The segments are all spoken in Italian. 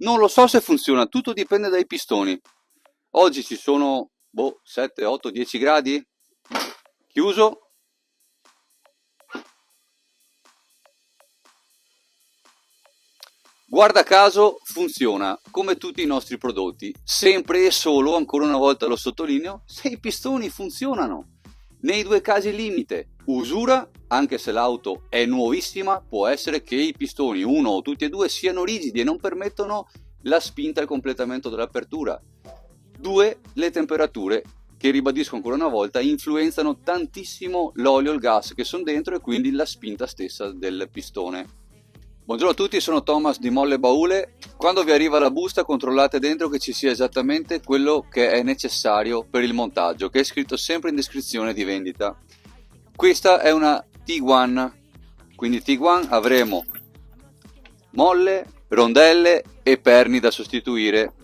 Non lo so se funziona, tutto dipende dai pistoni. Oggi ci sono, 7, 8, 10 gradi? Chiuso? Guarda caso funziona come tutti i nostri prodotti, sempre e solo, ancora una volta lo sottolineo, se i pistoni funzionano. Nei due casi limite, usura, anche se l'auto è nuovissima, può essere che i pistoni, uno o tutti e due, siano rigidi e non permettono la spinta e il completamento dell'apertura. Due, le temperature, che ribadisco ancora una volta, influenzano tantissimo l'olio e il gas che sono dentro e quindi la spinta stessa del pistone. Buongiorno a tutti, sono Thomas di Molle Baule. Quando vi arriva la busta controllate dentro che ci sia esattamente quello che è necessario per il montaggio, che è scritto sempre in descrizione di vendita. Questa è una Tiguan, quindi Tiguan avremo molle, rondelle e perni da sostituire.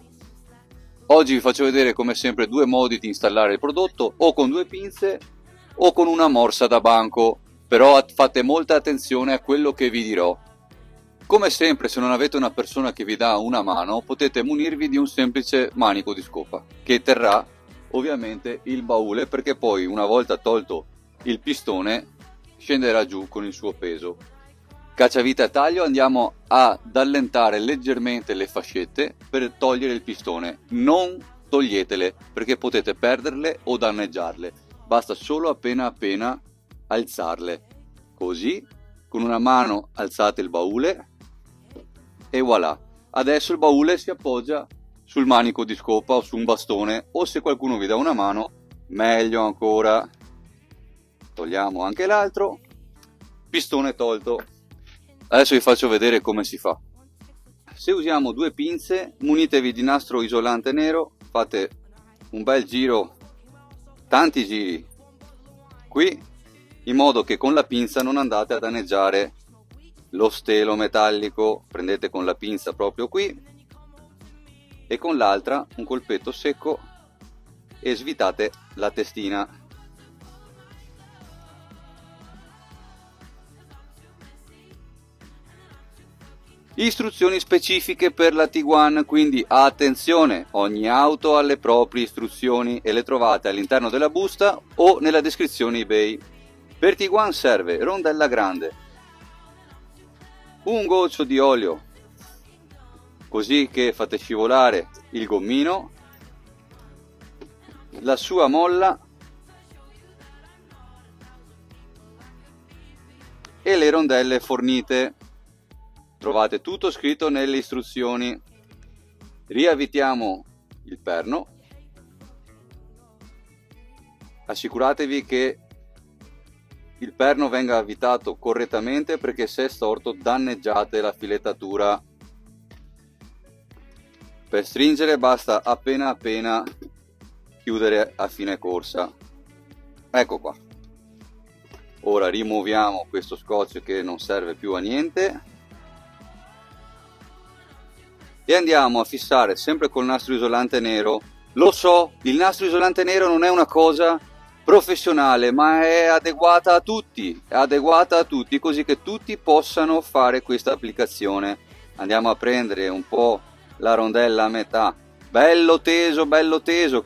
Oggi vi faccio vedere come sempre due modi di installare il prodotto, o con due pinze o con una morsa da banco, però fate molta attenzione a quello che vi dirò. Come sempre, se non avete una persona che vi dà una mano, potete munirvi di un semplice manico di scopa, che terrà ovviamente il baule, perché poi una volta tolto il pistone scenderà giù con il suo peso. Cacciavite a taglio, andiamo ad allentare leggermente le fascette per togliere il pistone. Non toglietele, perché potete perderle o danneggiarle. Basta solo appena appena alzarle. Così, con una mano alzate il baule e voilà. Adesso il baule si appoggia sul manico di scopa o su un bastone, o se qualcuno vi dà una mano, meglio ancora. Togliamo anche l'altro. Pistone tolto. Adesso vi faccio vedere come si fa. Se usiamo due pinze, munitevi di nastro isolante nero, fate un bel giro, tanti giri qui, in modo che con la pinza non andate a danneggiare lo stelo metallico. Prendete con la pinza proprio qui e con l'altra un colpetto secco e svitate la testina. Istruzioni specifiche per la Tiguan, quindi attenzione, ogni auto ha le proprie istruzioni e le trovate all'interno della busta o nella descrizione eBay. Per Tiguan serve rondella grande, un goccio di olio, così che fate scivolare il gommino, la sua molla e le rondelle fornite. Trovate tutto scritto nelle istruzioni. Riavvitiamo il perno. Assicuratevi che il perno venga avvitato correttamente, perché se è storto danneggiate la filettatura. Per stringere basta appena appena chiudere a fine corsa. Ecco qua. Ora rimuoviamo questo scotch che non serve più a niente e andiamo a fissare sempre col nastro isolante nero. Lo so, il nastro isolante nero non è una cosa professionale, ma è adeguata a tutti, così che tutti possano fare questa applicazione. Andiamo a prendere un po' la rondella a metà, bello teso,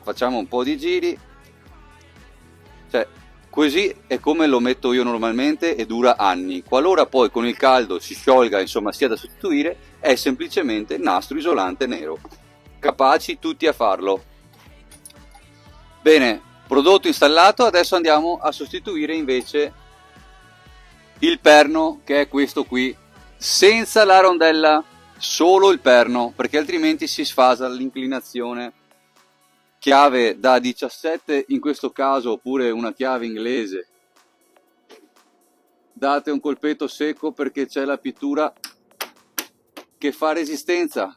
facciamo un po' di giri, cioè così è come lo metto io normalmente e dura anni. Qualora poi con il caldo si sciolga, insomma sia da sostituire, è semplicemente nastro isolante nero. Capaci tutti a farlo. Bene, prodotto installato, adesso andiamo a sostituire invece il perno, che è questo qui, senza la rondella, solo il perno, perché altrimenti si sfasa l'inclinazione. Chiave da 17 in questo caso, oppure una chiave inglese. Date un colpetto secco perché c'è la pittura che fa resistenza.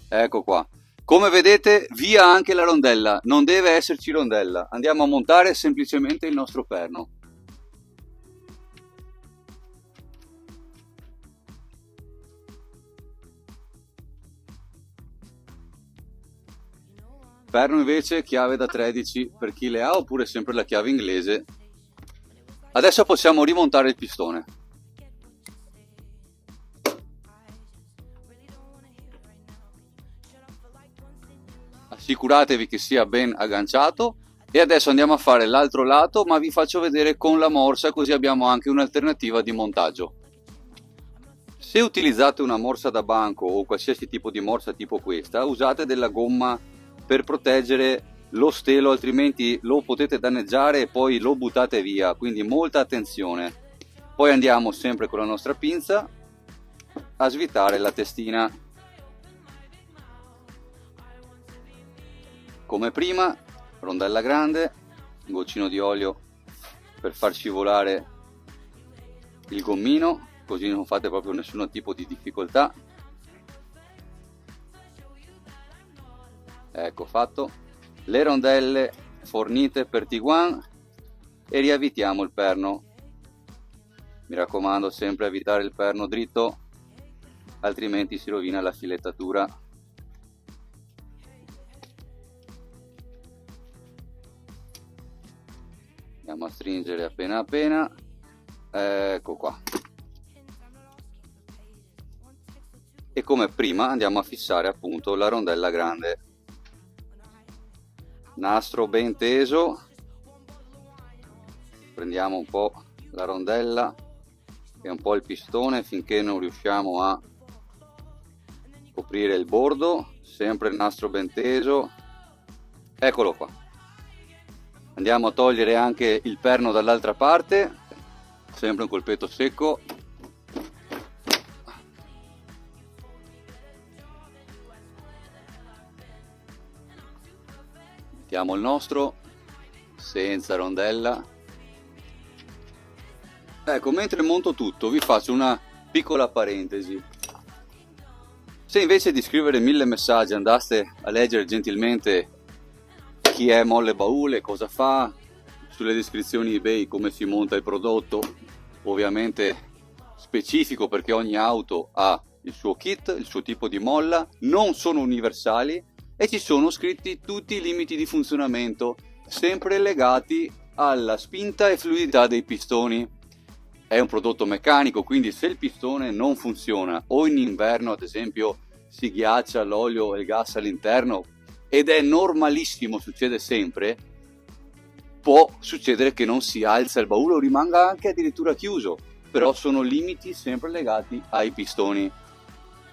Ecco qua. Come vedete, via anche la rondella, non deve esserci rondella. Andiamo a montare semplicemente il nostro perno. perno invece chiave da 13 per chi le ha, oppure sempre la chiave inglese. Adesso possiamo rimontare il pistone. Assicuratevi che sia ben agganciato e adesso andiamo a fare l'altro lato, ma vi faccio vedere con la morsa, così abbiamo anche un'alternativa di montaggio. Se utilizzate una morsa da banco o qualsiasi tipo di morsa tipo questa, usate della gomma per proteggere lo stelo, altrimenti lo potete danneggiare e poi lo buttate via, quindi molta attenzione. Poi andiamo sempre con la nostra pinza a svitare la testina. Come prima, rondella grande, un goccino di olio per far scivolare il gommino, così non fate proprio nessun tipo di difficoltà. Ecco fatto. Le rondelle fornite per Tiguan e riavvitiamo il perno. Mi raccomando, sempre avvitare il perno dritto, altrimenti si rovina la filettatura. Andiamo a stringere appena appena. Ecco qua. E come prima andiamo a fissare appunto la rondella grande. Nastro ben teso, prendiamo un po' la rondella e un po' il pistone finché non riusciamo a coprire il bordo, sempre il nastro ben teso. Eccolo qua. Andiamo a togliere anche il perno dall'altra parte, sempre un colpetto secco. Mettiamo il nostro senza rondella. Ecco, mentre monto tutto vi faccio una piccola parentesi. Se invece di scrivere 1000 messaggi andaste a leggere gentilmente chi è Molle Baule, cosa fa, sulle descrizioni eBay come si monta il prodotto, ovviamente specifico perché ogni auto ha il suo kit, il suo tipo di molla, non sono universali e ci sono scritti tutti i limiti di funzionamento, sempre legati alla spinta e fluidità dei pistoni. È un prodotto meccanico, quindi se il pistone non funziona o in inverno ad esempio si ghiaccia l'olio e il gas all'interno, ed è normalissimo, succede sempre, può succedere che non si alza il baule o rimanga anche addirittura chiuso, però sono limiti sempre legati ai pistoni.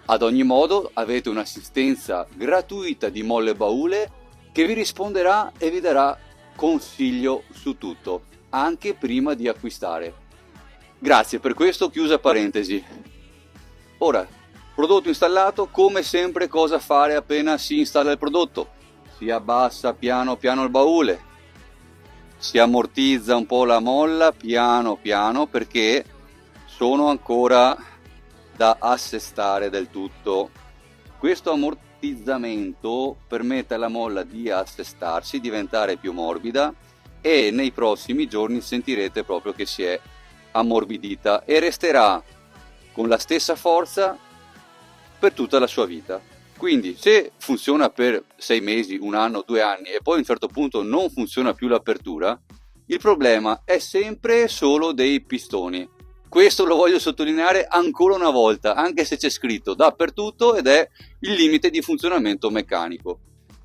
Ad ogni modo avete un'assistenza gratuita di Molle Baule che vi risponderà e vi darà consiglio su tutto, anche prima di acquistare. Grazie, per questo chiusa parentesi. Ora, prodotto installato, come sempre cosa fare appena si installa il prodotto? Si abbassa piano piano il baule, si ammortizza un po' la molla piano piano perché sono ancora da assestare del tutto. Questo ammortizzamento permette alla molla di assestarsi, diventare più morbida e nei prossimi giorni sentirete proprio che si è ammorbidita e resterà con la stessa forza per tutta la sua vita. Quindi se funziona per 6 mesi, 1 anno, 2 anni e poi a un certo punto non funziona più l'apertura, il problema è sempre solo dei pistoni. Questo lo voglio sottolineare ancora una volta, anche se c'è scritto dappertutto ed è il limite di funzionamento meccanico.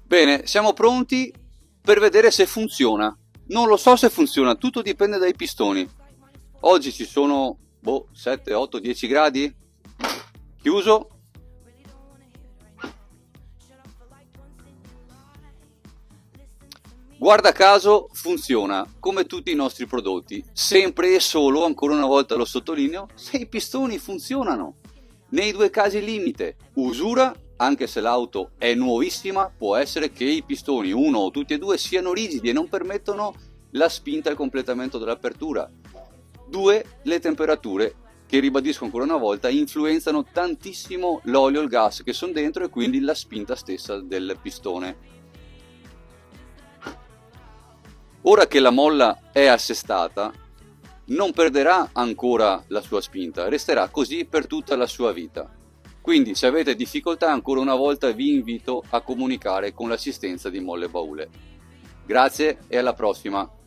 Bene, siamo pronti per vedere se funziona. Non lo so se funziona, tutto dipende dai pistoni. Oggi ci sono 7, 8, 10 gradi. Chiuso. Guarda caso funziona come tutti i nostri prodotti, sempre e solo, ancora una volta lo sottolineo, se i pistoni funzionano. Nei 2 casi limite, usura, anche se l'auto è nuovissima, può essere che i pistoni, uno o tutti e due, siano rigidi e non permettono la spinta e il completamento dell'apertura. 2, le temperature, che ribadisco ancora una volta, influenzano tantissimo l'olio e il gas che sono dentro e quindi la spinta stessa del pistone. Ora che la molla è assestata, non perderà ancora la sua spinta, resterà così per tutta la sua vita. Quindi se avete difficoltà, ancora una volta vi invito a comunicare con l'assistenza di Molle Baule. Grazie e alla prossima!